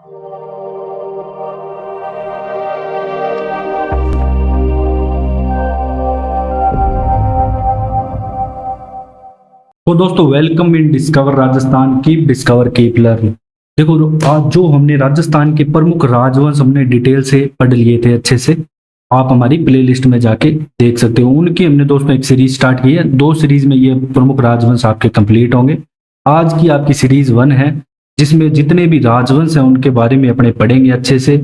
तो दोस्तों welcome in discover Rajasthan, keep discover keep learn. देखो आज जो हमने राजस्थान के प्रमुख राजवंश हमने डिटेल से पढ़ लिए थे अच्छे से, आप हमारी प्लेलिस्ट में जाके देख सकते हो। उनकी हमने दोस्तों एक सीरीज स्टार्ट की है, 2 सीरीज में ये प्रमुख राजवंश आपके कंप्लीट होंगे। आज की आपकी सीरीज 1 है, जिसमें जितने भी राजवंश हैं उनके बारे में अपने पढ़ेंगे अच्छे से।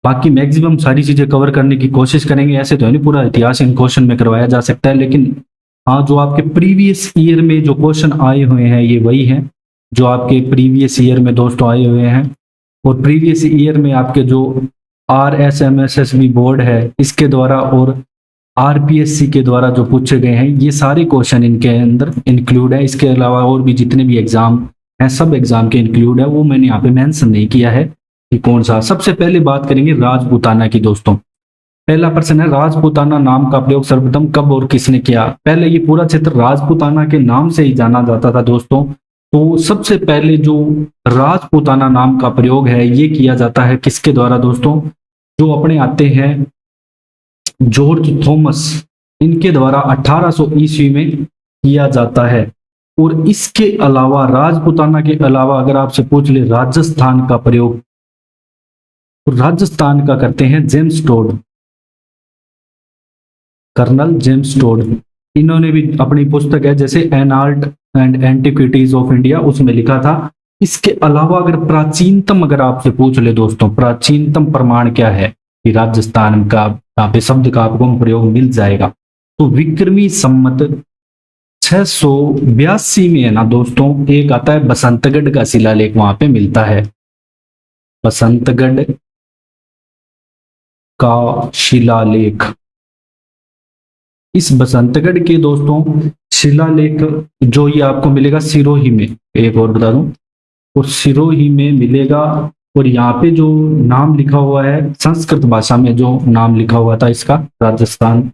बाकी मैक्सिमम सारी चीजें कवर करने की कोशिश करेंगे। ऐसे तो नहीं पूरा इतिहास इन क्वेश्चन में करवाया जा सकता है, लेकिन हाँ, जो आपके प्रीवियस ईयर में जो क्वेश्चन आए हुए हैं ये वही हैं जो आपके प्रीवियस ईयर में दोस्तों आए हुए हैं। और प्रीवियस ईयर में आपके जो RSMSSB बोर्ड है इसके द्वारा और RPSC के द्वारा जो पूछे गए हैं, ये सारे क्वेश्चन इनके अंदर इंक्लूड है। इसके अलावा और भी जितने भी एग्जाम हैं सब एग्जाम के इंक्लूड है, वो मैंने यहाँ पे मेंशन नहीं किया है कि कौन सा। सबसे पहले बात करेंगे राजपूताना की दोस्तों। पहला प्रश्न है, राजपूताना नाम का प्रयोग सर्वप्रथम कब और किसने किया? पहले ये पूरा क्षेत्र राजपूताना के नाम से ही जाना जाता था दोस्तों। तो सबसे पहले जो राजपूताना नाम का प्रयोग है ये किया जाता है किसके द्वारा दोस्तों? जो अपने आते हैं जॉर्ज थॉमस, इनके द्वारा 1800 ईस्वी में किया जाता है। और इसके अलावा राजपूताना के अलावा अगर आपसे पूछ ले राजस्थान का प्रयोग, तो राजस्थान का करते हैं James Tod, colonel James Tod. इन्होंने भी अपनी पुस्तक है जैसे annals and antiquities of India, उसमें लिखा था। इसके अलावा अगर प्राचीनतम अगर आपसे पूछ ले दोस्तों, प्राचीनतम प्रमाण क्या है कि राजस्थान का यहाँ पे शब्द का आपको प्रयोग मिल जाएगा, तो विक्रमी संमत 682 में है ना दोस्तों, एक आता है बसंतगढ़ का शिलालेख, वहां पे मिलता है बसंतगढ़ का शिलालेख। इस बसंतगढ़ के दोस्तों शिलालेख जो ये आपको मिलेगा सिरोही में, एक और बता दूं, और सिरोही में मिलेगा। और यहाँ पे जो नाम लिखा हुआ है संस्कृत भाषा में, जो नाम लिखा हुआ था इसका राजस्थान।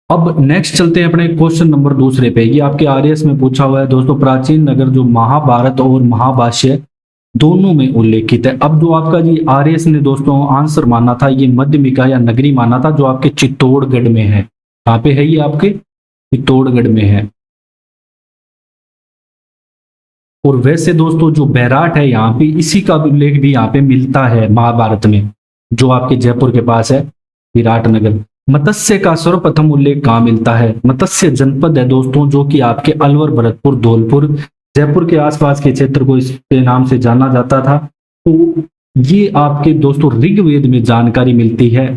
अब नेक्स्ट चलते हैं अपने क्वेश्चन नंबर दूसरे पे। ये आपके RS में पूछा हुआ है दोस्तों, प्राचीन नगर जो महाभारत और महाभाष्य दोनों में उल्लेखित है। अब जो आपका जी RS ने दोस्तों आंसर माना था, ये मध्यमिका या नगरी माना था, जो आपके चित्तौड़गढ़ में है। कहाँ पे है ये? आपके चित्तौड़गढ़ में है। और वैसे दोस्तों जो बैराट है यहाँ पे, इसी का उल्लेख भी यहाँ पे मिलता है महाभारत में, जो आपके जयपुर के पास है विराटनगर। मत्स्य का सर्वप्रथम उल्लेख कहाँ मिलता है? मत्स्य जनपद है दोस्तों, जो कि आपके अलवर, भरतपुर, धौलपुर, जयपुर के आसपास के क्षेत्र को इसके नाम से जाना जाता था। तो ये आपके दोस्तों ऋग्वेद में जानकारी मिलती है।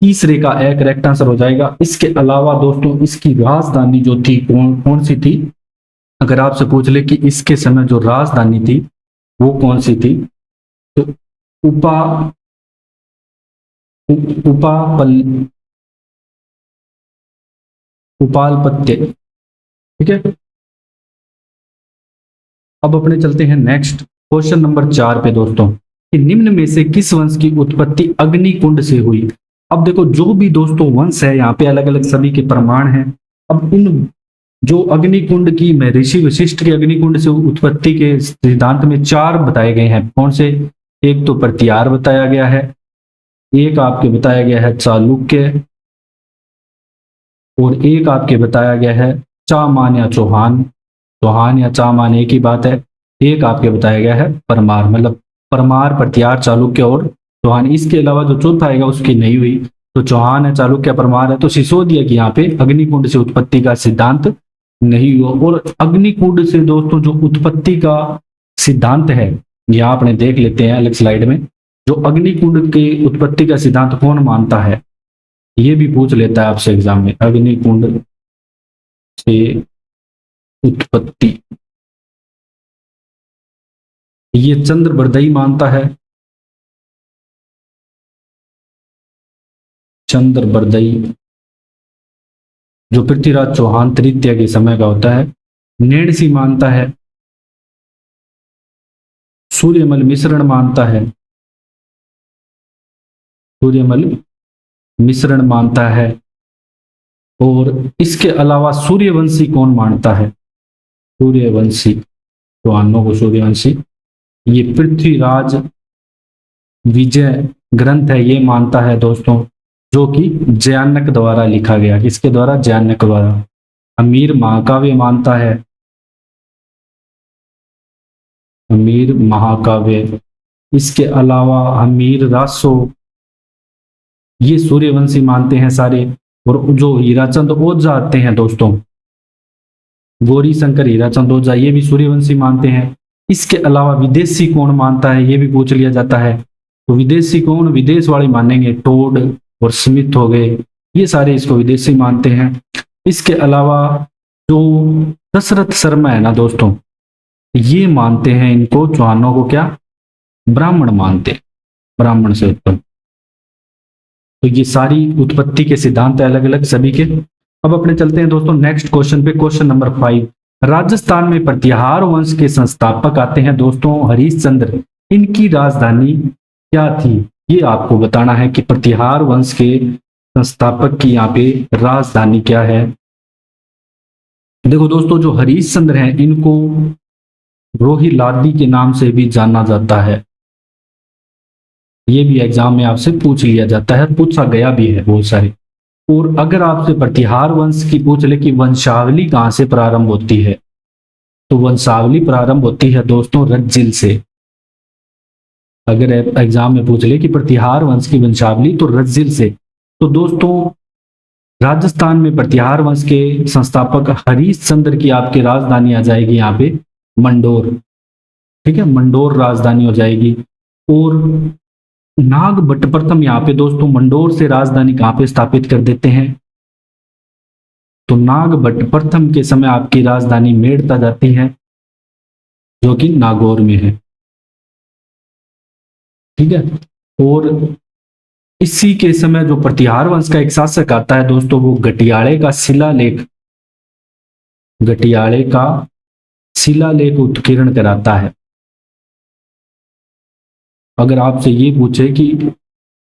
तीसरे का एक करेक्ट आंसर हो जाएगा। इसके अलावा दोस्तों इसकी राजधानी जो थी कौन सी थी? अगर आपसे पूछ ले कि इसके समय जो राजधानी थी वो कौन सी थी, तो उपालपत्य। ठीक है, अब अपने चलते हैं नेक्स्ट क्वेश्चन नंबर 4 पे दोस्तों, कि निम्न में से किस वंश की उत्पत्ति अग्निकुंड से हुई? अब देखो जो भी दोस्तों वंश है यहाँ पे अलग अलग सभी के प्रमाण हैं। अब इन जो अग्निकुंड की, मैं ऋषि वशिष्ठ के अग्निकुंड से उत्पत्ति के सिद्धांत में 4 बताए गए हैं। कौन से? एक तो प्रतिहार बताया गया है, एक आपके बताया गया है चालुक्य, और एक आपके बताया गया है चामान या चौहान। चौहान या चामान एक ही बात है। एक आपके बताया गया है परमार, मतलब परमार, प्रतिहार, चालुक्य और चौहान। इसके अलावा जो चौथा आएगा उसकी नहीं हुई, तो चौहान है, चालुक्य, परमार है। तो सिसोदिया की यहाँ पे अग्निकुंड से उत्पत्ति का सिद्धांत नहीं हुआ। और अग्निकुंड से दोस्तों जो उत्पत्ति का सिद्धांत है, यहाँ अपने देख लेते हैं अलग स्लाइड में। जो अग्निकुंड के उत्पत्ति का सिद्धांत कौन मानता है, ये भी पूछ लेता है आपसे एग्जाम में। अग्निकुंड से उत्पत्ति ये चंद्रबरदई मानता है, चंद्रबरदई, जो पृथ्वीराज चौहान तृतीय के समय का होता है। नेणसी मानता है, सूर्यमल मिश्रण मानता है, सूर्यमल मिश्रण मानता है। और इसके अलावा सूर्यवंशी कौन मानता है? सूर्यवंशी, चौहानों को सूर्यवंशी ये पृथ्वीराज विजय ग्रंथ है, ये मानता है दोस्तों, जो कि जयानक द्वारा लिखा गया। किसके द्वारा? जयानक द्वारा। अमीर महाकाव्य मानता है, अमीर महाकाव्य। इसके अलावा अमीर रासो, ये सूर्यवंशी मानते हैं सारे। और जो हीराचंद ओझा आते हैं दोस्तों, गौरी शंकर हीराचंद ओझा, ये भी सूर्यवंशी मानते हैं। इसके अलावा विदेशी कौन मानता है, ये भी पूछ लिया जाता है। तो विदेशी कौन? विदेश वाले मानेंगे, टोड और स्मिथ हो गए, ये सारे इसको विदेशी मानते हैं। इसके अलावा जो दशरथ शर्मा है ना दोस्तों, ये मानते हैं इनको, चौहानों को क्या? ब्राह्मण मानते हैं, ब्राह्मण से उत्पन्न। तो ये सारी उत्पत्ति के सिद्धांत है अलग अलग सभी के। अब अपने चलते हैं दोस्तों नेक्स्ट क्वेश्चन पे, क्वेश्चन नंबर 5। राजस्थान में प्रतिहार वंश के संस्थापक आते हैं दोस्तों हरिश्चंद्र। इनकी राजधानी क्या थी? ये आपको बताना है कि प्रतिहार वंश के संस्थापक की यहाँ पे राजधानी क्या है। देखो दोस्तों, जो हरिश्चंद्र हैं इनको रोहिलादी के नाम से भी जाना जाता है। ये भी एग्जाम में आपसे पूछ लिया जाता है, पूछा गया भी है बहुत सारे। और अगर आपसे प्रतिहार वंश की पूछ ले कि वंशावली कहां से प्रारंभ होती है, तो वंशावली प्रारंभ होती है दोस्तों रज्जिल से। अगर एग्जाम में पूछ ले कि प्रतिहार वंश की वंशावली, तो रज्जिल से। तो दोस्तों राजस्थान में प्रतिहार वंश के संस्थापक हरिश्चंद्र की आपकी राजधानी आ जाएगी यहाँ पे मंडोर। ठीक है, मंडोर राजधानी हो जाएगी। और नागभट्ट प्रथम यहाँ पे दोस्तों मंडोर से राजधानी कहाँ पे स्थापित कर देते हैं? तो नागभट्ट प्रथम के समय आपकी राजधानी मेड़ता जाती है, जो कि नागौर में है। ठीक है, और इसी के समय जो प्रतिहार वंश का एक शासक आता है दोस्तों, वो गटियाले का शिलालेख उत्कीर्ण कराता है। अगर आपसे ये पूछे कि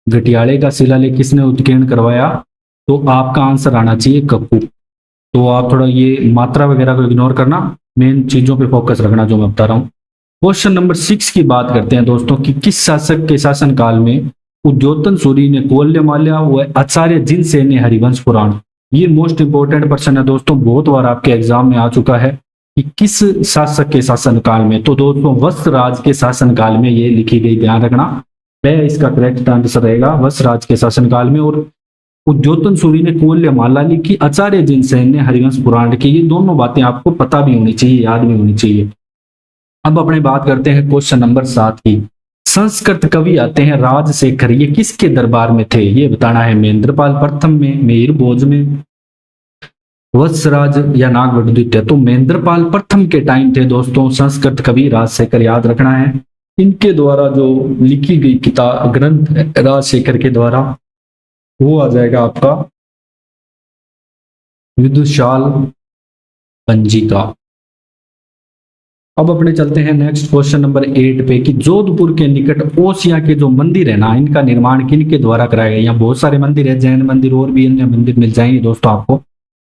गटियाले का शिलालेख किसने उत्कीर्ण करवाया, तो आपका आंसर आना चाहिए कप्पू। तो आप थोड़ा ये मात्रा वगैरह को इग्नोर करना, मेन चीजों पे फोकस रखना जो मैं बता रहा हूँ। क्वेश्चन नंबर 6 की बात करते हैं दोस्तों कि किस शासक के शासन काल में उद्योतन सूरी ने कोल्यमाल्या व आचार्य जिनसेन ने हरिवंश पुराण। ये मोस्ट इंपोर्टेंट क्वेश्चन है दोस्तों, बहुत बार आपके एग्जाम में आ चुका है कि किस शासक के शासन काल में। तो दोस्तों वत्सराज के शासन काल में ये लिखी गई, ध्यान रखना। वह इसका करेक्ट आंसर रहेगा वत्सराज के शासन काल में। और उद्योतन सूरी ने कोल्यमाला लिखी, आचार्य जिनसेन ने हरिवंश पुराण की। ये दोनों बातें आपको पता भी होनी चाहिए, याद भी होनी चाहिए। अब अपने बात करते हैं क्वेश्चन नंबर 7 की। संस्कृत कवि आते हैं राजशेखर, ये किसके दरबार में थे? ये बताना है महेंद्रपाल प्रथम में, मेहिर भोज में, वत्सराज या नागभट्ट द्वितीय। तो महेंद्रपाल प्रथम के टाइम थे दोस्तों संस्कृत कवि राजशेखर, याद रखना है। इनके द्वारा जो लिखी गई किताब ग्रंथ राजशेखर के द्वारा, वो आ जाएगा आपका विदुषाल पंजिका। अब अपने चलते हैं नेक्स्ट क्वेश्चन नंबर 8 पे कि जोधपुर के निकट ओसिया के जो मंदिर है ना, इनका निर्माण किन के द्वारा कराया गया? यहाँ बहुत सारे मंदिर है, जैन मंदिर और भी अन्य मंदिर मिल जाएंगे दोस्तों आपको।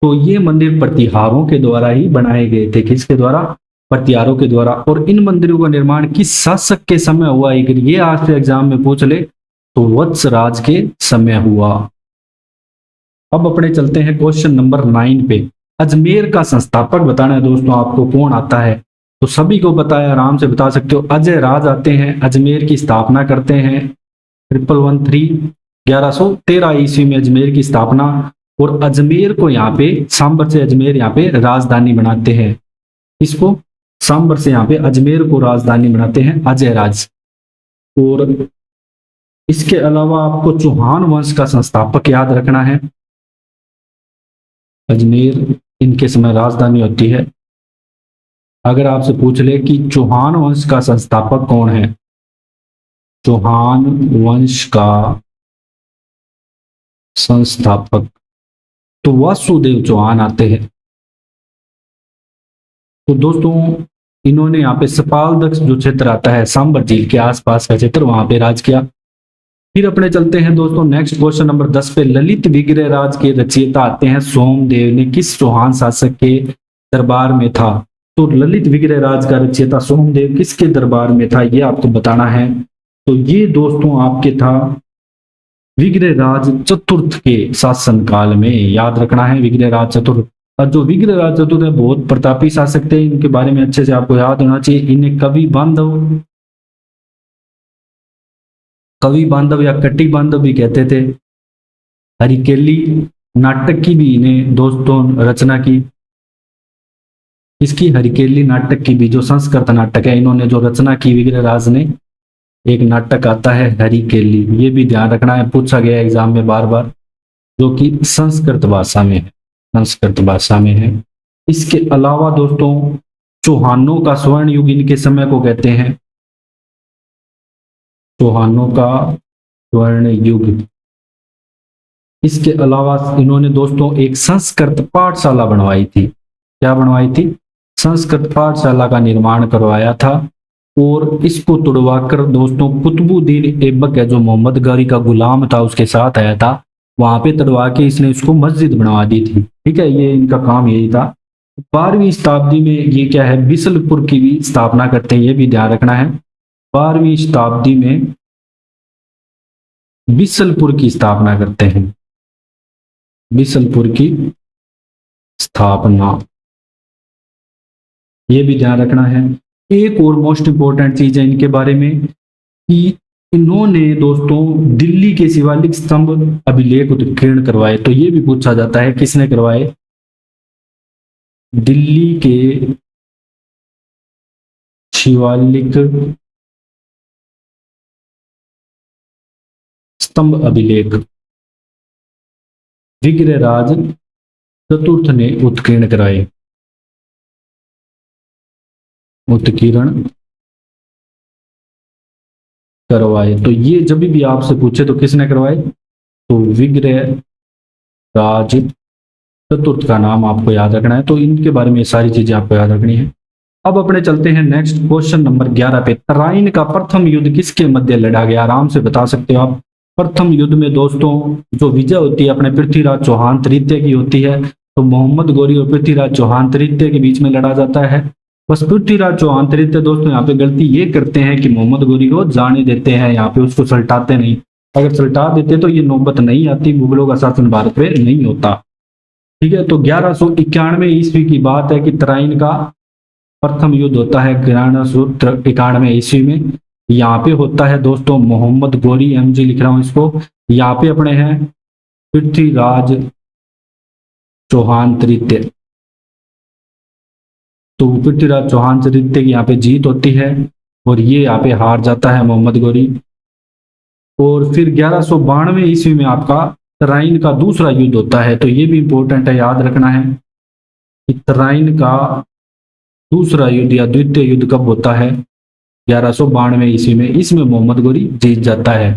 तो ये मंदिर प्रतिहारों के द्वारा ही बनाए गए थे। किसके द्वारा? प्रतिहारों के द्वारा। और इन मंदिरों का निर्माण किस शासक के समय हुआ? अगर ये आज से एग्जाम में पूछ ले तो वत्सराज के समय हुआ। अब अपने चलते हैं क्वेश्चन नंबर 9 पे। अजमेर का संस्थापक बताना है दोस्तों आपको, कौन आता है? तो सभी को पता है, आराम से बता सकते हो। अजय राज आते हैं, अजमेर की स्थापना करते हैं 1113 ईस्वी में अजमेर की स्थापना। और अजमेर को यहाँ पे सांबर से अजमेर यहाँ पे राजधानी बनाते हैं। इसको सांबर से यहाँ पे अजमेर को राजधानी बनाते हैं अजय राज। और इसके अलावा आपको चौहान वंश का संस्थापक याद रखना है। अजमेर इनके समय राजधानी होती है। अगर आपसे पूछ ले कि चौहान वंश का संस्थापक कौन है, चौहान वंश का संस्थापक, तो वासुदेव चौहान आते हैं। तो दोस्तों इन्होंने यहाँ पे सपालदक्ष जो क्षेत्र आता है सांबर झील के आसपास का क्षेत्र, वहां पे राज किया। फिर अपने चलते हैं दोस्तों नेक्स्ट क्वेश्चन नंबर 10 पे। ललित विग्रह राज के रचयिता आते हैं सोमदेव ने किस चौहान शासक के दरबार में था? तो ललित विग्रह राज का रचयिता सोमदेव किसके दरबार में था, ये आपको बताना है। तो ये दोस्तों आपके था विग्रह राज चतुर्थ के शासन काल में, याद रखना है विग्रह राज चतुर्थ। और जो विग्रह राज चतुर्थ है बहुत प्रतापी शासक थे, इनके बारे में अच्छे से आपको याद होना चाहिए। इन्हें कवि बांधव या कट्टी बांधव भी कहते थे। हरिकेली नाटक की भी इन्हें दोस्तों रचना की। इसकी हरिकेली नाटक की भी, जो संस्कृत नाटक है, इन्होंने जो रचना की विग्रह राज ने, एक नाटक आता है हरिकेली, ये भी ध्यान रखना है, पूछा गया एग्जाम में बार बार, जो कि संस्कृत भाषा में है, संस्कृत भाषा में है। इसके अलावा दोस्तों चौहानों का स्वर्ण युग इनके समय को कहते हैं, चौहानों का स्वर्ण युग। इसके अलावा इन्होंने दोस्तों एक संस्कृत पाठशाला बनवाई थी। क्या बनवाई थी? संस्कृत पाठशाला का निर्माण करवाया था। और इसको तुड़वाकर दोस्तों कुतुबुद्दीन ऐबक है, जो मोहम्मद गौरी का गुलाम था, उसके साथ आया था, वहां पे तड़वा के इसने इसको मस्जिद बनवा दी थी। ठीक है, ये इनका काम यही था। 12वीं शताब्दी में ये क्या है, बिसलपुर की भी स्थापना करते हैं, ये भी ध्यान रखना है। 12वीं शताब्दी में बिसलपुर की स्थापना करते हैं, बिसलपुर की स्थापना, ये भी ध्यान रखना है। एक और मोस्ट इंपोर्टेंट चीज है इनके बारे में कि इन्होंने दोस्तों दिल्ली के शिवालिक स्तंभ अभिलेख उत्कीर्ण करवाए। तो ये भी पूछा जाता है किसने करवाए, दिल्ली के शिवालिक स्तंभ अभिलेख विग्रह राज चतुर्थ ने उत्कीर्ण कराए, उत्कीर्ण करवाए। तो ये जब भी आपसे पूछे तो किसने करवाए, तो विग्रह राज चतुर्थ का नाम आपको याद रखना है। तो इनके बारे में सारी चीजें आपको याद रखनी है। अब अपने चलते हैं नेक्स्ट क्वेश्चन नंबर 11 पे। तराइन का प्रथम युद्ध किसके मध्य लड़ा गया, आराम से बता सकते हो आप। प्रथम युद्ध में दोस्तों जो विजय होती है अपने पृथ्वीराज चौहान तृतीय की होती है। तो मोहम्मद गौरी और पृथ्वीराज चौहान तृतीय के बीच में लड़ा जाता है। बस पृथ्वीराज चौहान तृतीय दोस्तों यहाँ पे गलती ये करते हैं कि मोहम्मद गौरी को जाने देते हैं, यहाँ पे उसको सल्टाते नहीं। अगर सल्टा देते तो ये नौबत नहीं आती, मुगलों का शासन भारत पे नहीं होता। ठीक है, तो 1191 ईस्वी की बात है कि तराइन का प्रथम युद्ध होता है 1191 ईस्वी में। यहाँ पे होता है दोस्तों मोहम्मद गौरी, एमजी लिख रहा हूं इसको, यहाँ पे अपने हैं पृथ्वीराज चौहान तृतीय। तो पृथ्वीराज चौहान तृतीय की यहाँ पे जीत होती है और ये यहाँ पे हार जाता है मोहम्मद गौरी। और फिर 1192 ईस्वी में आपका तराइन का दूसरा युद्ध होता है। तो ये भी इंपॉर्टेंट है, याद रखना है कि तराइन का दूसरा युद्ध या द्वितीय युद्ध कब होता है, 1192 ईस्वी में। इसमें मोहम्मद गौरी जीत जाता है।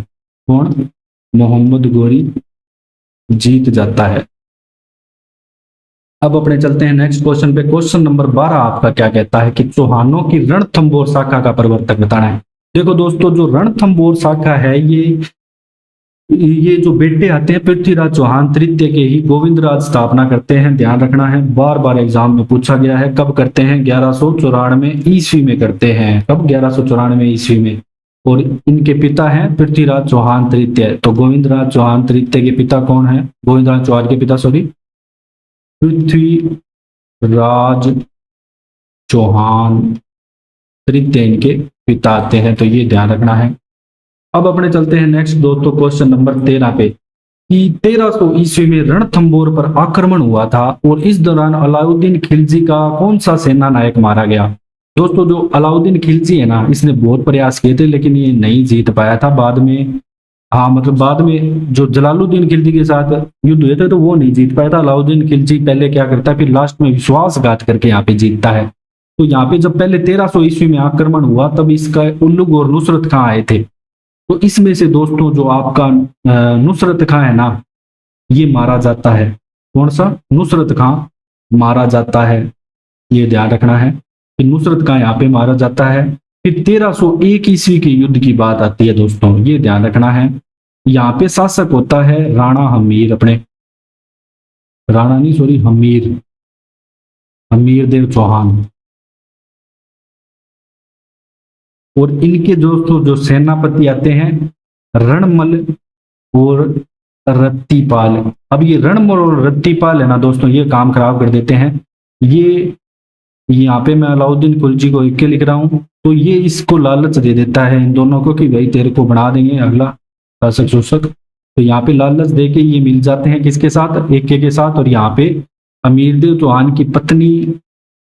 कौन? मोहम्मद गौरी जीत जाता है। अब अपने चलते हैं नेक्स्ट क्वेश्चन पे। क्वेश्चन नंबर 12 आपका क्या कहता है कि चौहानों की रणथंबोर शाखा का प्रवर्तक बताना है। देखो दोस्तों जो रणथंबोर शाखा है, ये जो बेटे आते हैं पृथ्वीराज चौहान तृतीय के ही गोविंदराज स्थापना करते हैं। ध्यान रखना है, बार बार एग्जाम में पूछा गया है। कब करते हैं? 1194 ईस्वी में करते हैं। कब? 1194 ईस्वी में। और इनके पिता हैं पृथ्वीराज चौहान तृतीय। तो गोविंदराज चौहान तृतीय के पिता कौन है? गोविंदराज चौहान के पिता पृथ्वीराज चौहान तृतीय इनके पिता आते हैं। तो ये ध्यान रखना है। अब अपने चलते हैं नेक्स्ट दोस्तों क्वेश्चन नंबर 13 पे कि 1300 ईस्वी में रणथंबोर पर आक्रमण हुआ था और इस दौरान अलाउद्दीन खिलजी का कौन सा सेना नायक मारा गया। दोस्तों जो अलाउद्दीन खिलजी है ना, इसने बहुत प्रयास किए थे लेकिन ये नहीं जीत पाया था। बाद में बाद में जो जलालुद्दीन खिलजी के साथ युद्ध हुए थे तो वो नहीं जीत पाया था। अलाउद्दीन खिलजी पहले क्या करता है, फिर लास्ट में विश्वासघात करके यहाँ पे जीतता है। तो यहाँ पे जब पहले 1300 ईस्वी में आक्रमण हुआ तब इसका उल्लुग और नुसरत खां आए थे। तो इसमें से दोस्तों जो आपका नुसरत खां है ना, ये मारा जाता है। कौन सा? नुसरत खां मारा जाता है। ये ध्यान रखना है कि नुसरत खां यहाँ पे मारा जाता है। फिर 1301 ईस्वी के युद्ध की बात आती है दोस्तों, ये ध्यान रखना है। यहाँ पे शासक होता है राणा हमीर, अपने राणा नहीं सॉरी हमीर, हमीर देव चौहान। और इनके दोस्तों जो सेनापति आते हैं रणमल और रत्तीपाल। अब ये रणमल और रत्तीपाल है ना दोस्तों, ये काम खराब कर देते हैं। ये यहाँ पे मैं अलाउद्दीन खिलजी को एक के लिख रहा हूँ, तो ये इसको लालच दे देता है इन दोनों को कि भाई तेरे को बना देंगे अगला शासक शोषक। तो यहाँ पे लालच दे के ये मिल जाते हैं किसके साथ, एक के साथ। और यहाँ पे अमीरदेव चौहान की पत्नी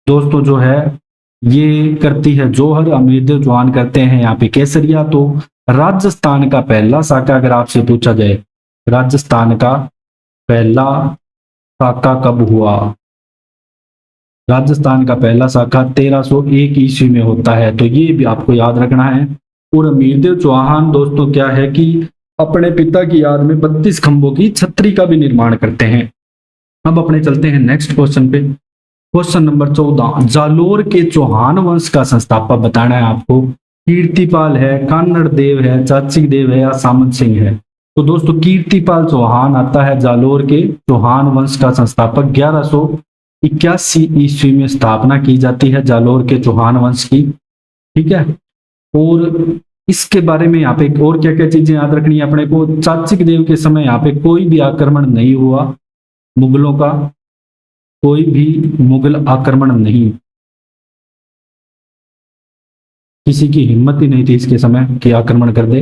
दोस्तों जो है ये करती है जौहर, अमीरदेव चौहान करते हैं यहाँ पे केसरिया। तो राजस्थान का पहला साका अगर आपसे पूछा जाए, राजस्थान का पहला साका कब हुआ? राजस्थान का पहला साका 1301 ईस्वी में होता है, तो ये भी आपको याद रखना है। और अमीरदेव चौहान दोस्तों क्या है कि अपने पिता की याद में 32 खंभों की छतरी का भी निर्माण करते हैं। अब अपने चलते हैं नेक्स्ट क्वेश्चन पे। क्वेश्चन नंबर 14, जालोर के चौहान वंश का संस्थापक बताना है आपको। कीर्तिपाल है, कान्नड़ देव है, चाचिक देव है या सामंत सिंह है? तो दोस्तों कीर्तिपाल चौहान आता है जालोर के चौहान वंश का संस्थापक। 1181 ईस्वी में स्थापना की जाती है जालोर के चौहान वंश की, ठीक है। और इसके बारे में यहाँ पे और क्या क्या चीजें याद रखनी है अपने को। चाचिक देव के समय यहाँ पे कोई भी आक्रमण नहीं हुआ मुगलों का, कोई भी मुगल आक्रमण नहीं, किसी की हिम्मत ही नहीं थी इसके समय कि आक्रमण कर दे।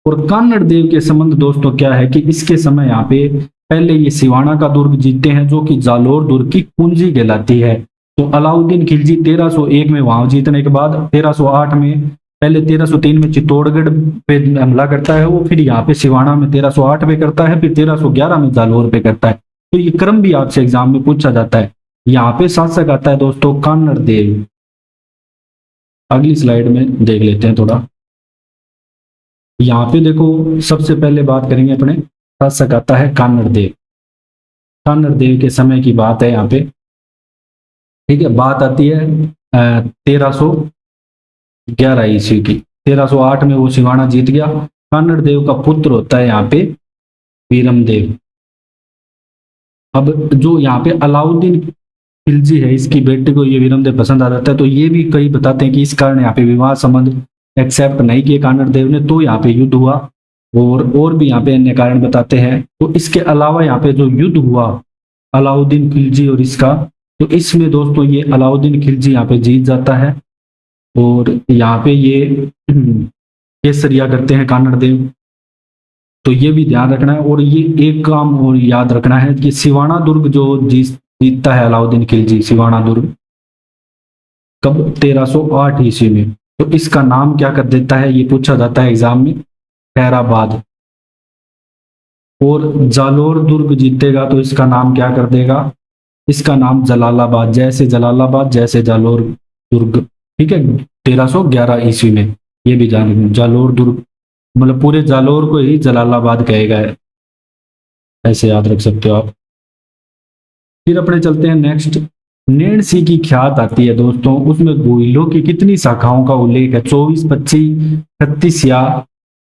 और कान्नड़ देव के संबंध दोस्तों क्या है कि इसके समय यहाँ पे पहले ये सिवाना का दुर्ग जीतते हैं जो कि जालोर दुर्ग की कुंजी कहलाती है। तो अलाउद्दीन खिलजी 1301 में वहां जीतने के बाद 1308 में, पहले 1303 में चित्तौड़गढ़ पे हमला करता है वो, फिर यहाँ पे सिवाना में 1308 पे करता है, फिर 1311 में जालोर पे करता है। तो ये क्रम भी आपसे एग्जाम में पूछा जाता है। यहाँ पे शासक आता है दोस्तों कान्नड़ देव। अगली स्लाइड में देख लेते हैं थोड़ा। यहाँ पे देखो सबसे पहले बात करेंगे अपने, शासक आता है कान्नड़ देव। कान्नड़ देव के समय की बात है यहाँ पे, ठीक है। बात आती है 1311 ईस्वी की। 1308 में वो सिवाना जीत गया। कान्नड़ देव का पुत्र होता है यहाँ पे वीरम देव। अब जो यहाँ पे अलाउद्दीन खिलजी है, इसकी बेटी को ये वीरम देव पसंद आ जाता है, तो ये भी कई बताते हैं कि इस कारण यहाँ पे विवाह संबंध एक्सेप्ट नहीं किए कान्नड़ देव ने, तो यहाँ पे युद्ध हुआ। और भी यहाँ पे अन्य कारण बताते हैं। तो इसके अलावा यहाँ पे जो युद्ध हुआ अलाउद्दीन खिलजी और इसका, तो इसमें दोस्तों ये अलाउद्दीन खिलजी यहाँ पे जीत जाता है और यहाँ पे ये केसरिया करते हैं कान्नड़ देव। तो ये भी ध्यान रखना है। और ये एक काम और याद रखना है कि सिवाना दुर्ग जो जीतता है अलाउद्दीन खिलजी, सिवाना दुर्ग कब? 1308 ईस्वी में। तो इसका नाम क्या कर देता है, ये पूछा जाता है एग्जाम में, खैराबाद। और जालोर दुर्ग जीतेगा तो इसका नाम क्या कर देगा, इसका नाम जलालाबाद। जैसे जलालाबाद जैसे जालोर दुर्ग, ठीक है। 1311 ईस्वी में, ये भी जान, जालोर दुर्ग मतलब पूरे जालोर को ही जलालाबाद कहेगा, ऐसे याद रख सकते हो आप। फिर अपने चलते हैं नेक्स्ट। नेणसी की ख्यात आती है दोस्तों, उसमें गोइलों की कितनी शाखाओं का उल्लेख है? 24, 25, 36 या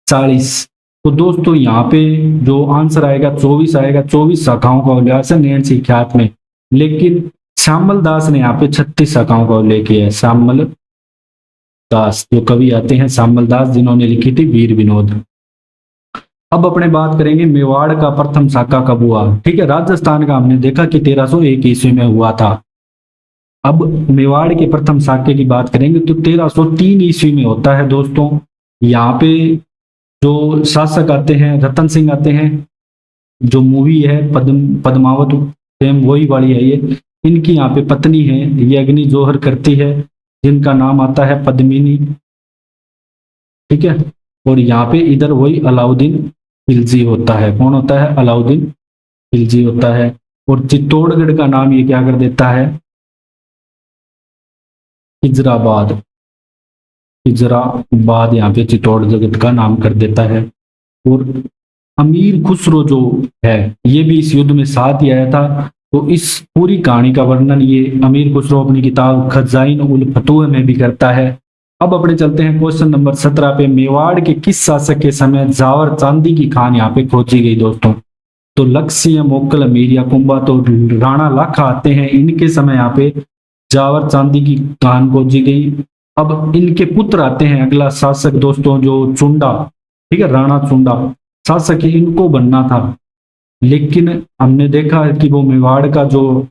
40? तो दोस्तों यहाँ पे जो आंसर आएगा 24 आएगा। 24 शाखाओं का उल्लेख है नेणसी ख्यात में, लेकिन श्यामल दास ने यहाँ पे 36 शाखाओं का उल्लेख किया है। श्यामल दास जो कवि आते हैं, श्यामल दास, जिन्होंने लिखी थी वीर विनोद। अब अपने बात करेंगे मेवाड़ का प्रथम साका कब हुआ, ठीक है। राजस्थान का हमने देखा कि 1301 ईस्वी में हुआ था। अब मेवाड़ के प्रथम साके की बात करेंगे तो 1303 ईस्वी में होता है दोस्तों। यहाँ पे जो शासक आते हैं रतन सिंह आते हैं। जो मूवी है पद्मावत, सेम वही वाली है ये। इनकी यहाँ पे पत्नी है, ये अग्नि जौहर करती है, जिनका नाम आता है पद्मिनी, ठीक है। और यहाँ पे इधर वही अलाउद्दीन खिलजी होता है। कौन होता है? अलाउद्दीन खिलजी होता है। और चित्तौड़गढ़ का नाम ये क्या कर देता है? खिजराबाद। खिजराबाद यहाँ पे चित्तौड़गढ़ का नाम कर देता है। और अमीर खुसरो जो है ये भी इस युद्ध में साथ ही आया था। तो इस पूरी कहानी का वर्णन ये अमीर खुसरो अपनी किताब खजाइन उल फतूह में भी करता है। अब अपने चलते हैं क्वेश्चन नंबर 17 पे। मेवाड़ के किस शासक के समय जावर चांदी की खान यहाँ पे खोजी गई दोस्तों? तो लक्ष्य, मोकल, अमीर या कुंभा? तो राणा लाखा आते हैं, इनके समय यहाँ पे जावर चांदी की खान खोजी गई। अब इनके पुत्र आते हैं, अगला शासक दोस्तों जो चुंडा, ठीक है, राणा चुंडा शासक इनको बनना था, लेकिन हमने देखा कि वो मेवाड़ का जो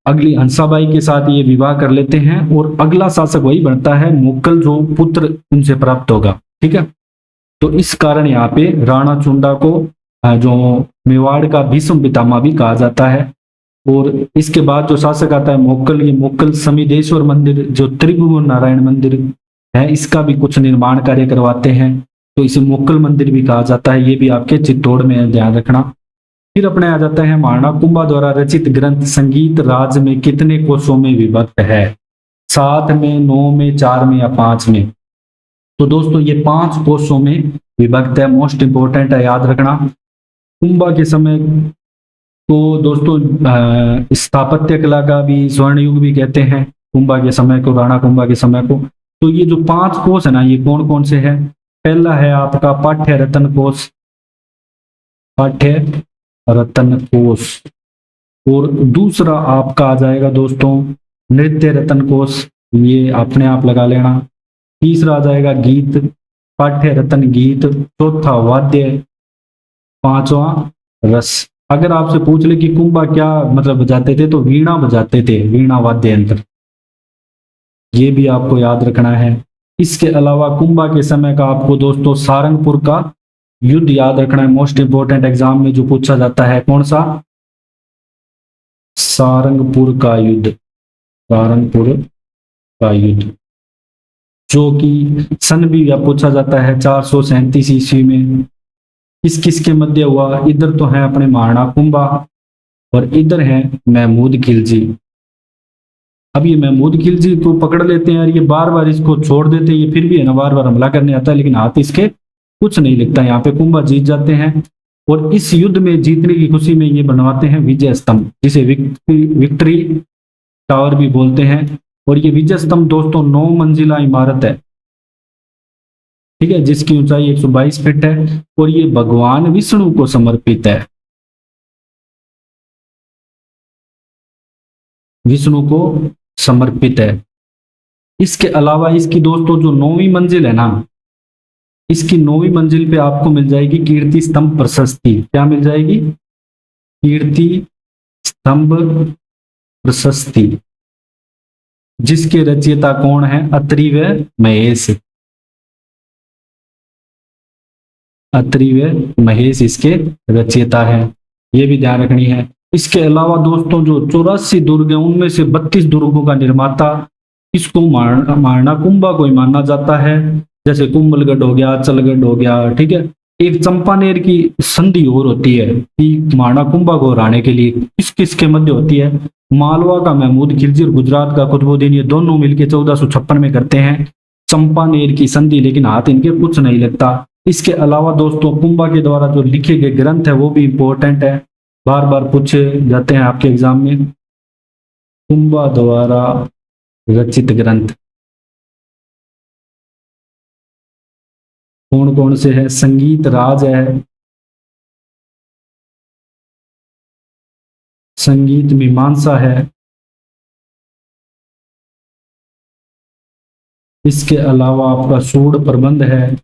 अगली हंसाबाई के साथ ये विवाह कर लेते हैं और अगला शासक वही बनता है मोकल, जो पुत्र उनसे प्राप्त होगा, ठीक है। तो इस कारण यहाँ पे राणा चुंडा को जो मेवाड़ का भीष्म पितामह भी कहा जाता है। और इसके बाद जो शासक आता है मोकल, ये मोकल समिदेश्वर मंदिर जो त्रिभुवन नारायण मंदिर है इसका भी कुछ निर्माण कार्य करवाते हैं, तो इसे मोकल मंदिर भी कहा जाता है। ये भी आपके चित्तौड़ में है, ध्यान रखना। फिर अपने आ जाता है महाराणा कुंभा द्वारा रचित ग्रंथ संगीत राज में कितने कोशों में विभक्त है, 7 में, 9 में, 4 में या 5 में। तो दोस्तों ये 5 कोशों में विभक्त है, मोस्ट इंपोर्टेंट है, याद रखना। कुंभा के समय को दोस्तों स्थापत्य कला का भी स्वर्ण युग भी कहते हैं, कुंभा के समय को, राणा कुंभा के समय को। तो ये जो 5 कोश है ना, ये कौन कौन से हैं? पहला है आपका पाठ्य रत्न कोश, पाठ्य रत्न कोश। और दूसरा आपका आ जाएगा दोस्तों नृत्य रत्न कोश, ये अपने आप लगा लेना। तीसरा आ जाएगा गीत, पाठ्य रत्न गीत। चौथा वाद्य, 5वां रस। अगर आपसे पूछ ले कि कुंभा क्या मतलब बजाते थे, तो वीणा बजाते थे, वीणा वाद्य यंत्र, ये भी आपको याद रखना है। इसके अलावा कुंभा के समय का आपको दोस्तों सारंगपुर का युद्ध याद रखना है, मोस्ट इंपोर्टेंट एग्जाम में जो पूछा जाता है। कौन सा? सारंगपुर का युद्ध, सारंगपुर का युद्ध, जो कि सन भी पूछा जाता है 437 ईस्वी में। किस किस के मध्य हुआ? इधर तो है अपने महाराणा कुंभा और इधर है महमूद खिलजी। अब ये महमूद खिलजी को पकड़ लेते हैं और ये बार बार इसको छोड़ देते हैं, ये फिर भी है ना बार बार हमला करने आता है, लेकिन हाथ इसके कुछ नहीं लगता। यहाँ पे कुंभा जीत जाते हैं और इस युद्ध में जीतने की खुशी में ये बनवाते हैं विजय स्तंभ, जिसे विक्ट्री टावर भी बोलते हैं। और ये विजय स्तंभ दोस्तों 9 मंजिला इमारत है, ठीक है, जिसकी ऊंचाई 122 फीट है और ये भगवान विष्णु को समर्पित है, विष्णु को समर्पित है। इसके अलावा इसकी दोस्तों जो 9वीं मंजिल है ना, इसकी 9वीं मंजिल पे आपको मिल जाएगी कीर्ति स्तंभ प्रशस्ति। क्या मिल जाएगी? कीर्ति स्तंभ प्रशस्ति, जिसके रचयिता कौन है? अत्रि व महेश, अत्रि व महेश इसके रचयिता है, ये भी ध्यान रखनी है। इसके अलावा दोस्तों जो 84 दुर्ग हैं उनमें से 32 दुर्गों का निर्माता इसको महाराणा कुंभा को ही माना जाता है। जैसे कुंभलगढ़ हो गया, अचलगढ़ हो गया, ठीक है। एक चंपानेर की संधि और होती है कि महाराणा कुंभा को हराने के लिए किस किस के मध्य होती है? मालवा का महमूद खिलजी और गुजरात का कुतुबुद्दीन, ये दोनों मिलकर 1456 में करते हैं चंपानेर की संधि, लेकिन हाथ इनके कुछ नहीं लगता। इसके अलावा दोस्तों कुंभा के द्वारा जो लिखे गए ग्रंथ है वो भी इंपॉर्टेंट है, बार बार पूछे जाते हैं आपके एग्जाम में। कुंभा द्वारा रचित ग्रंथ कौन कौन से है? संगीत राज है, संगीत मीमांसा है, इसके अलावा आपका सूड प्रबंध है,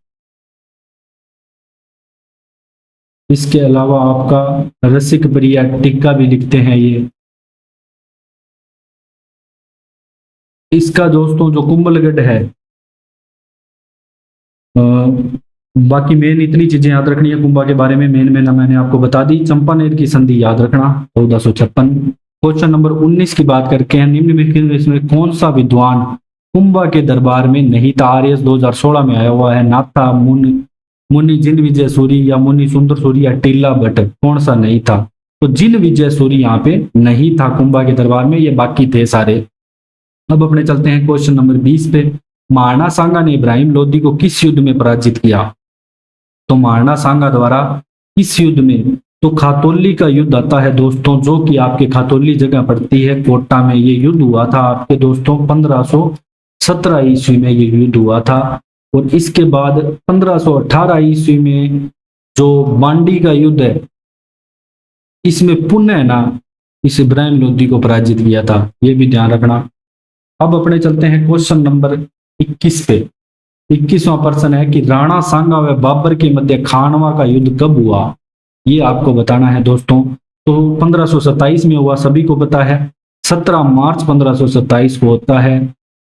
इसके अलावा आपका रसिक प्रिया टिक्का भी लिखते हैं ये। इसका दोस्तों जो कुंभलगढ़ है, बाकी मेन इतनी चीजें याद रखनी है कुंभा के बारे में, मेन मैंने आपको बता दी। चंपानेर की संधि याद रखना 1456। क्वेश्चन नंबर 19 की बात करके हैं, निम्नलिखित में कौन सा विद्वान कुंभा के दरबार में नहीं था? आरएस 2016 में आया हुआ है। नाथा, मुनि जिन विजय सूरी या मुनि सुंदर सूरी या टीला भट्ट, कौन सा नहीं था? तो जिन विजय सूरी यहाँ पे नहीं था कुंभा के दरबार में, ये बाकी थे सारे। अब अपने चलते हैं क्वेश्चन नंबर 20 पे। महाराणा सांगा ने इब्राहिम लोदी को किस युद्ध में पराजित किया? तो महाराणा सांगा द्वारा किस युद्ध में? तो खातौली का युद्ध आता है दोस्तों, जो कि आपके खातौली जगह पड़ती है कोटा में। ये युद्ध हुआ था आपके दोस्तों 1517 ईस्वी में ये युद्ध हुआ था। और इसके बाद 1518 ईस्वी में जो बांडी का युद्ध है, इसमें पुनः ना इस इब्राहिम लोदी को पराजित किया था, ये भी ध्यान रखना। अब अपने चलते हैं क्वेश्चन नंबर 21 पे। 21वां प्रश्न है कि राणा सांगा व बाबर के मध्य खानवा का युद्ध कब हुआ, ये आपको बताना है दोस्तों। तो 1527 में हुआ, सभी को पता है। 17 मार्च 1527 को होता है।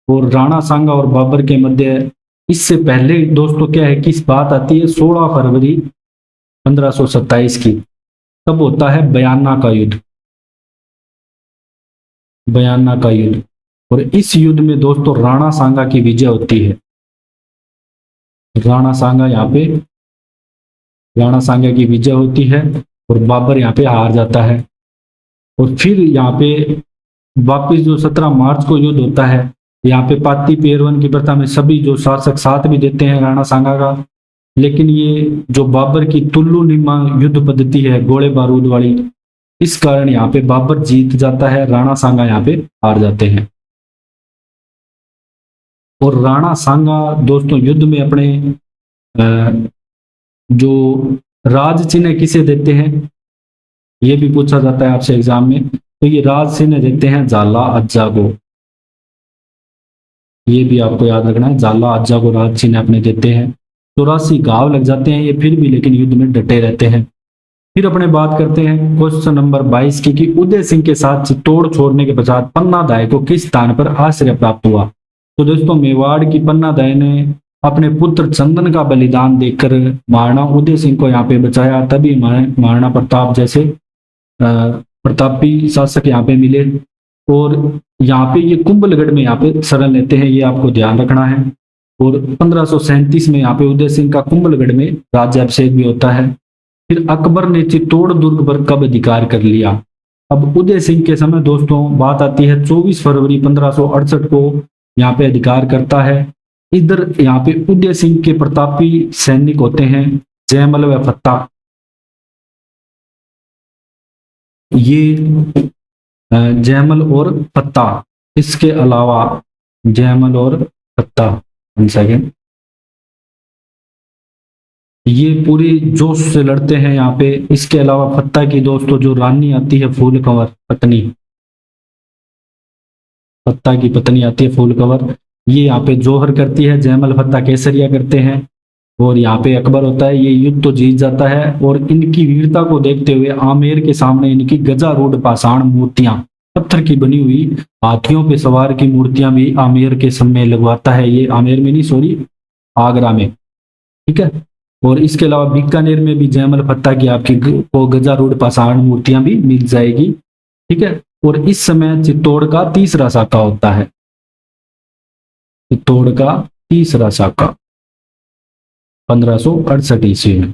और राणा सांगा और बाबर के मध्य इससे पहले दोस्तों क्या है कि इस बात आती है 16 फरवरी 1527 की। तब होता है बयाना का युद्ध, बयाना का युद्ध। और इस युद्ध में दोस्तों राणा सांगा की विजय होती है। राणा सांगा यहाँ पे, राणा सांगा की विजय होती है और बाबर यहाँ पे हार जाता है। और फिर यहाँ पे वापिस जो 17 मार्च को युद्ध होता है, यहाँ पे पाती पेरवन की प्रथा में सभी जो शासक साथ भी देते हैं राणा सांगा का। लेकिन ये जो बाबर की तुल्लू निमा युद्ध पद्धति है गोले बारूद वाली, इस कारण यहाँ पे बाबर जीत जाता है, राणा सांगा यहाँ पे हार जाते हैं। और राणा सांगा दोस्तों युद्ध में अपने जो राज चिन्ह किसे देते हैं, ये भी पूछा जाता है आपसे एग्जाम में। तो ये राज चिन्ह देते हैं जाला अज्जा को, ये भी आपको याद रखना है, जाला अज्जा को राज चिन्ह अपने देते हैं। 84 घाव लग जाते हैं ये फिर भी, लेकिन युद्ध में डटे रहते हैं। फिर अपने बात करते हैं क्वेश्चन नंबर 22 की कि उदय सिंह के साथ चित्तौड़ छोड़ने के पश्चात पन्ना दाय को किस स्थान पर आश्रय प्राप्त हुआ। तो दोस्तों मेवाड़ की पन्ना दाय ने अपने पुत्र चंदन का बलिदान देकर महाराणा उदय सिंह को यहाँ पे बचाया, तभी महाराणा प्रताप जैसे प्रतापी शासक यहाँ पे मिले। और यहाँ पे ये कुंभलगढ़ में यहाँ पे शरण लेते हैं, ये आपको ध्यान रखना है। और 1537 में यहाँ पे उदय सिंह का कुंभलगढ़ में राज्याभिषेक भी होता है। फिर अकबर ने चित्तौड़ दुर्ग पर कब अधिकार कर लिया। अब उदय सिंह के समय दोस्तों बात आती है 24 फरवरी 1568 को यहाँ पे अधिकार करता है। इधर यहाँ पे उदय सिंह के प्रतापी सैनिक होते हैं जयमल व फत्ता। ये जयमल और फत्ता, इसके अलावा जयमल और फत्ता, सेकेंड, ये पूरी जोश से लड़ते हैं यहाँ पे। इसके अलावा फत्ता की दोस्तों जो रानी आती है फूल कंवर पत्नी, फत्ता की पत्नी आती है फूल कंवर, ये यहाँ पे जोहर करती है, जयमल फत्ता केसरिया करते हैं। और यहाँ पे अकबर होता है, ये युद्ध तो जीत जाता है। और इनकी वीरता को देखते हुए आमेर के सामने इनकी गजारूढ़ पाषाण मूर्तियां, पत्थर की बनी हुई हाथियों पे सवार की मूर्तियां भी आमेर के सामने लगवाता है। ये आमेर में नहीं, सॉरी, आगरा में, ठीक है। और इसके अलावा बीकानेर में भी जयमल फत्ता की आपकी को गजारूढ़ पाषाण मूर्तियां भी मिल जाएगी, ठीक है। और इस समय चित्तौड़ का तीसरा शाखा होता है, चित्तौड़ का तीसरा शाखा 1568 ईस्वी में।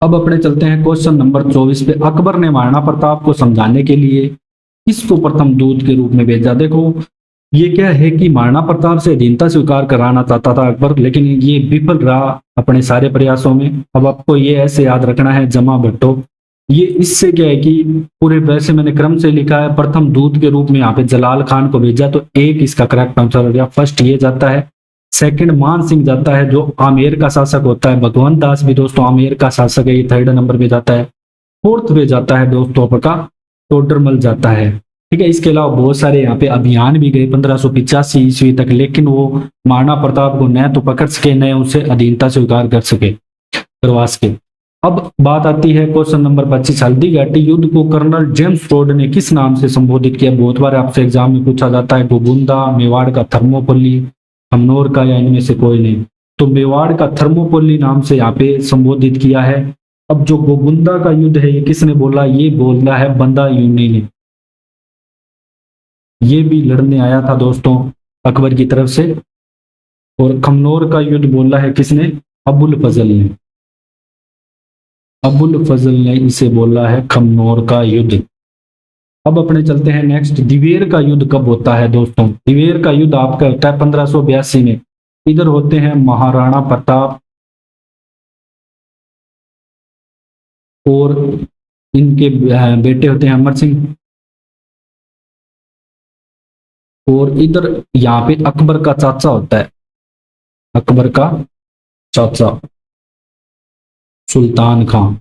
अब अपने चलते हैं क्वेश्चन नंबर 24 पे। अकबर ने महाराणा प्रताप को समझाने के लिए किसको प्रथम दूत के रूप में भेजा। देखो ये क्या है कि महाराणा प्रताप से अधीनता स्वीकार कराना चाहता था अकबर, लेकिन ये विफल रहा अपने सारे प्रयासों में। अब आपको ये ऐसे याद रखना है, जमा भट्टो, ये इससे क्या है कि पूरे वैसे मैंने क्रम से लिखा है, प्रथम दूत के रूप में यहाँ पे जलाल खान को भेजा, तो एक इसका करेक्ट आंसर हो गया। फर्स्ट ये जाता है, सेकंड मान सिंह जाता है जो आमेर का शासक होता है, भगवंत दास भी दोस्तों आमेर का शासक है, ये थर्ड नंबर पे जाता है। फोर्थ पे जाता है दोस्तों आपका टोडरमल जाता है, ठीक है। इसके अलावा बहुत सारे यहाँ पे अभियान भी गए 1585 ईस्वी तक, लेकिन वो महाराणा प्रताप को न तो पकड़ सके न उसे अधीनता स्वीकार कर सके, करवा सके। अब बात आती है क्वेश्चन नंबर 25। हल्दी घाटी युद्ध को कर्नल जेम्स टोड ने किस नाम से संबोधित किया। बहुत बार आपसे एग्जाम में पूछा जाता है, गोगुंदा, मेवाड़ का थर्मोपल्ली, हमनौर का, या इनमें से कोई नहीं। तो मेवाड़ का थर्मोपल्ली नाम से यहाँ पे संबोधित किया है। अब जो गोगुंदा का युद्ध है ये किसने बोला, ये बोला है बंदा यूनी ने, ये भी लड़ने आया था दोस्तों अकबर की तरफ से। और खमनौर का युद्ध बोला है किसने, अबुल फजल ने, अबुल फजल ने इसे बोला है खमनौर का युद्ध। अब अपने चलते हैं नेक्स्ट, दिवेर का युद्ध कब होता है दोस्तों। दिवेर का युद्ध आपका होता है 1582 में। इधर होते हैं महाराणा प्रताप और इनके बेटे होते हैं अमर सिंह। और इधर यहाँ पे अकबर का चाचा होता है, अकबर का चाचा सुल्तान खान।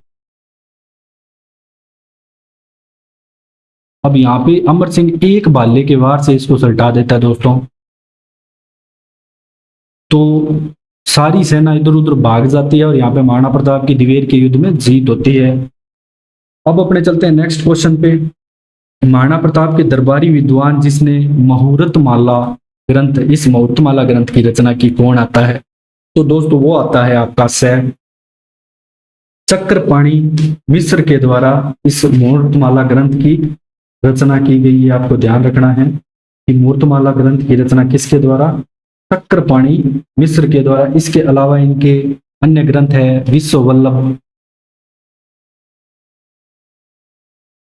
अब यहाँ पे अमर सिंह एक भाले के वार से इसको सल्टा देता है दोस्तों। तो सारी सेना इधर उधर भाग जाती है और यहाँ पे महाराणा प्रताप की दिवेर के युद्ध में जीत होती है। अब अपने चलते हैं नेक्स्ट क्वेश्चन पे। महाराणा प्रताप के दरबारी विद्वान जिसने मुहूर्तमाला ग्रंथ, इस मुहूर्तमाला ग्रंथ की रचना की, कौन आता है? तो दोस्तों वो आता है आपका सैव चक्रपाणी मिश्र के द्वारा इस मुहूर्तमाला ग्रंथ की रचना की गई है। आपको ध्यान रखना है कि मुहूर्तमाला ग्रंथ की रचना किसके द्वारा? चक्रपाणी मिश्र के द्वारा। इसके अलावा इनके अन्य ग्रंथ है विश्व वल्लभ,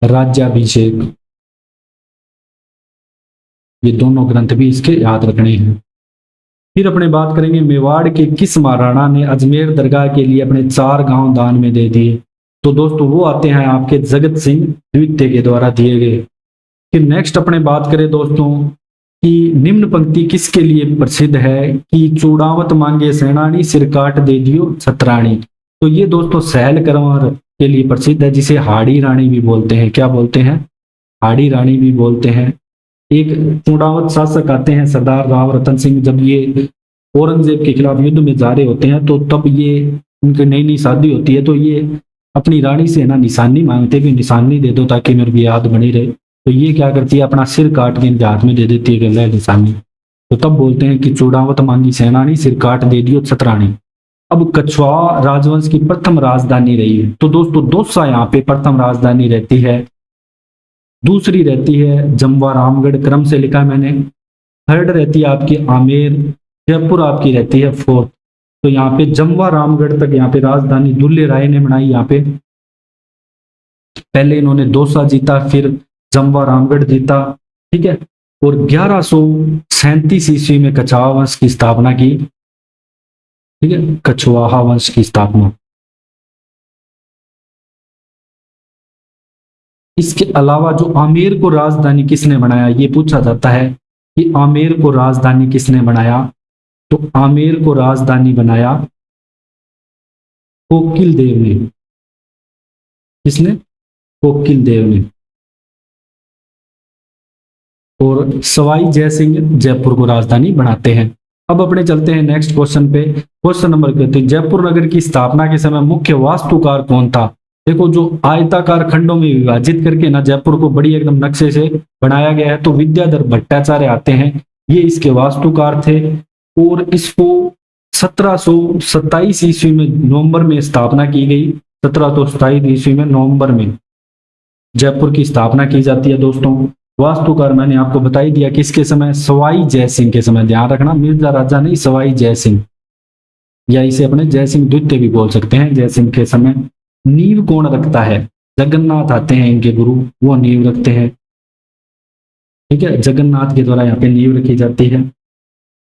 राज्याभिषेक, ये दोनों ग्रंथ भी इसके याद रखने हैं। फिर अपने बात करेंगे मेवाड़ के किस महाराणा ने अजमेर दरगाह के लिए अपने 4 गांव दान में दे दिए? तो दोस्तों वो आते हैं आपके जगत सिंह द्वितीय के द्वारा दिए गए। फिर नेक्स्ट अपने बात करें दोस्तों कि निम्न पंक्ति किसके लिए प्रसिद्ध है कि चूड़ावत मांगे सेनानी सिर काट दे दियो छतरानी। तो ये दोस्तों सहल करवार के लिए प्रसिद्ध है, जिसे हाड़ी रानी भी बोलते हैं। क्या बोलते हैं? हाड़ी रानी भी बोलते हैं। एक चूड़ावत शासक आते हैं सरदार राव रतन सिंह, जब ये औरंगजेब के खिलाफ युद्ध में जा रहे होते हैं तो तब ये उनकी नई नई शादी होती है, तो ये अपनी रानी से ना निशानी मांगते भी, निशानी दे दो ताकि मेरे को याद बनी रहे। तो ये क्या करती है, अपना सिर काट के इनके हाथ में दे देती है कि निशानी। तो तब बोलते हैं कि चूड़ावत मांगी सेनानी सिर काट दे दियो छतरानी। अब कछवाहा राजवंश की प्रथम राजधानी रही है। तो दोस्तों दौसा यहाँ पे प्रथम राजधानी रहती है। दूसरी रहती है जमवा रामगढ़, क्रम से लिखा है मैंने। थर्ड रहती है आपकी आमेर, जयपुर आपकी रहती है फोर्थ। तो यहाँ पे जमवा रामगढ़ तक यहाँ पे राजधानी दुल्ले राय ने बनाई। यहाँ पे पहले इन्होंने दौसा जीता, फिर जमवा रामगढ़ जीता, ठीक है। और 1137 ईस्वी में कछवाहा वंश की स्थापना की, ठीक है, कछवाहा वंश की स्थापना। इसके अलावा जो आमेर को राजधानी किसने बनाया, ये पूछा जाता है कि आमेर को राजधानी किसने बनाया। तो आमेर को राजधानी बनाया कोकिल देव ने। किसने? कोकिल देव ने। और सवाई जयसिंह जयपुर को राजधानी बनाते हैं। अब अपने चलते हैं नेक्स्ट क्वेश्चन पे। क्वेश्चन नंबर कहते हैं जयपुर नगर की स्थापना के समय मुख्य वास्तुकार कौन था? देखो जो आयताकार खंडों में विभाजित करके ना जयपुर को बड़ी एकदम नक्शे से बनाया गया है, तो विद्याधर भट्टाचार्य आते हैं, ये इसके वास्तुकार थे। और इसको 1727 ईस्वी में नवंबर में स्थापना की गई। 1727 ईस्वी में नवंबर में जयपुर की स्थापना की जाती है दोस्तों। वास्तुकार मैंने आपको बता ही दिया किसके समय, सवाई जयसिंह के समय। ध्यान रखना, मिर्जा राजा नहीं, सवाई जयसिंह, या इसे अपने जयसिंह द्वितीय भी बोल सकते हैं। जयसिंह के समय। नींव कौन रखता है? जगन्नाथ आते हैं इनके गुरु, वो नींव रखते हैं, ठीक है। जगन्नाथ के द्वारा यहाँ पे नींव रखी जाती है।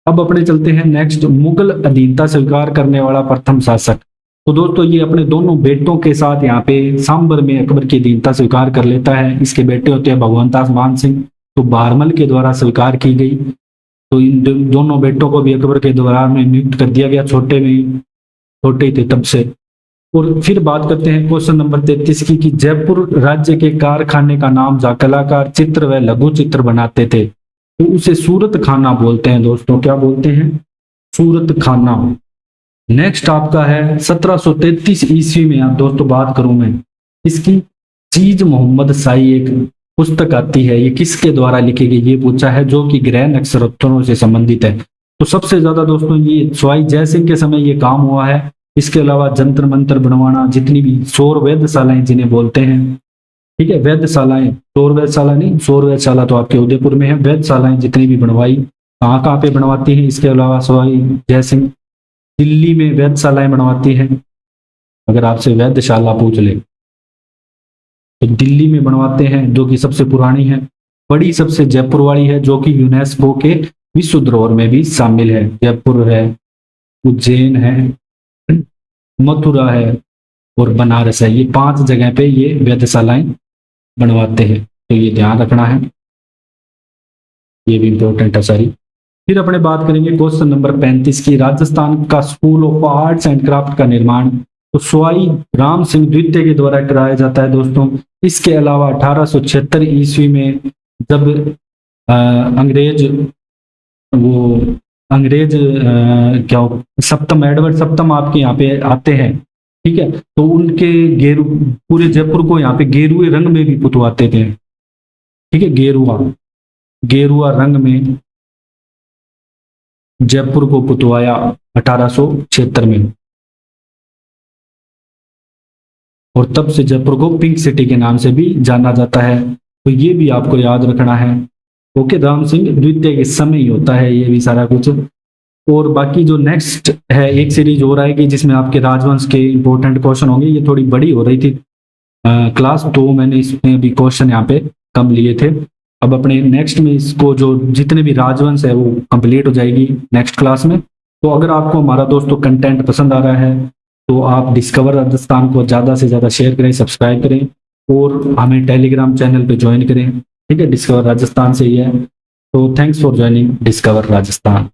अब अपने चलते हैं नेक्स्ट, मुगल अधीनता स्वीकार करने वाला प्रथम शासक। तो दोस्तों ये अपने दोनों बेटों के साथ यहाँ पे सांबर में अकबर की अधीनता स्वीकार कर लेता है। इसके बेटे होते हैं भगवंतास मान सिंह, तो बारमल के द्वारा स्वीकार की गई। तो इन दोनों बेटों को भी अकबर के दौरान में नियुक्त कर दिया गया, छोटे में छोटे ही थे तब से। और फिर बात करते हैं क्वेश्चन नंबर 33 की कि जयपुर राज्य के कारखाने का नाम जहाँ कलाकार चित्र व लघु चित्र बनाते थे, तो उसे सूरत खाना बोलते हैं दोस्तों। क्या बोलते हैं? सूरत खाना। नेक्स्ट आपका है 1733 ईस्वी में, आप दोस्तों बात करूं मैं इसकी, चीज मोहम्मद शाही एक पुस्तक आती है, ये किसके द्वारा लिखी गई ये पूछा है, जो कि ग्रह नक्षत्रों से संबंधित है। तो सबसे ज्यादा दोस्तों ये सवाई जयसिंह के समय ये काम हुआ है। इसके अलावा जंतर मंत्र बनवाना, जितनी भी सौर वेधशालाएं जिन्हें बोलते हैं, ठीक है, वेधशालाएं, सौर वेधशाला नहीं, सौर वेधशाला तो आपके उदयपुर में है। वेधशालाएं जितनी भी बनवाई, कहाँ पे बनवाती है? इसके अलावा सवाई जयसिंह दिल्ली में वेधशालाएं बनवाती हैं। अगर आपसे वेधशाला पूछ ले तो दिल्ली में बनवाते हैं, जो कि सबसे पुरानी है। बड़ी सबसे जयपुर वाली है, जो कि यूनेस्को के विश्व धरोहर में भी शामिल है। जयपुर है, उज्जैन है, मथुरा है और बनारस है। ये 5 जगह पे ये वेधशालाएं बनवाते हैं, तो ये ध्यान रखना है, ये भी इंपॉर्टेंट है सारी। फिर अपने बात करेंगे क्वेश्चन नंबर 35 की, राजस्थान का school of arts and craft का निर्माण तो सवाई राम सिंह द्वितीय के द्वारा कराया जाता है दोस्तों। इसके अलावा 1876 ईस्वी में जब अंग्रेज वो अंग्रेज क्या सप्तम एडवर्ड सप्तम आपके यहाँ पे आते हैं, ठीक है, तो उनके गेरू पूरे जयपुर को यहाँ पे गेरुए रंग में भी पुतवाते थे, ठीक है, गेरुआ गेरुआ रंग में जयपुर को पुतवाया 1876 में, और तब से जयपुर को पिंक सिटी के नाम से भी जाना जाता है। तो ये भी आपको याद रखना है। ओके, राम सिंह द्वितीय के समय ही होता है ये भी सारा कुछ। और बाकी जो नेक्स्ट है एक सीरीज हो रहा है कि जिसमें आपके राजवंश के इंपॉर्टेंट क्वेश्चन होंगे। ये थोड़ी बड़ी हो रही थी क्लास, तो मैंने इसमें भी क्वेश्चन यहाँ पे कम लिए थे। अब अपने नेक्स्ट में इसको जो जितने भी राजवंश है वो कंप्लीट हो जाएगी नेक्स्ट क्लास में। तो अगर आपको हमारा दोस्तों कंटेंट पसंद आ रहा है तो आप डिस्कवर राजस्थान को ज़्यादा से ज़्यादा शेयर करें, सब्सक्राइब करें और हमें टेलीग्राम चैनल पे ज्वाइन करें, ठीक है, डिस्कवर राजस्थान से ही है। तो thanks for joining discover Rajasthan.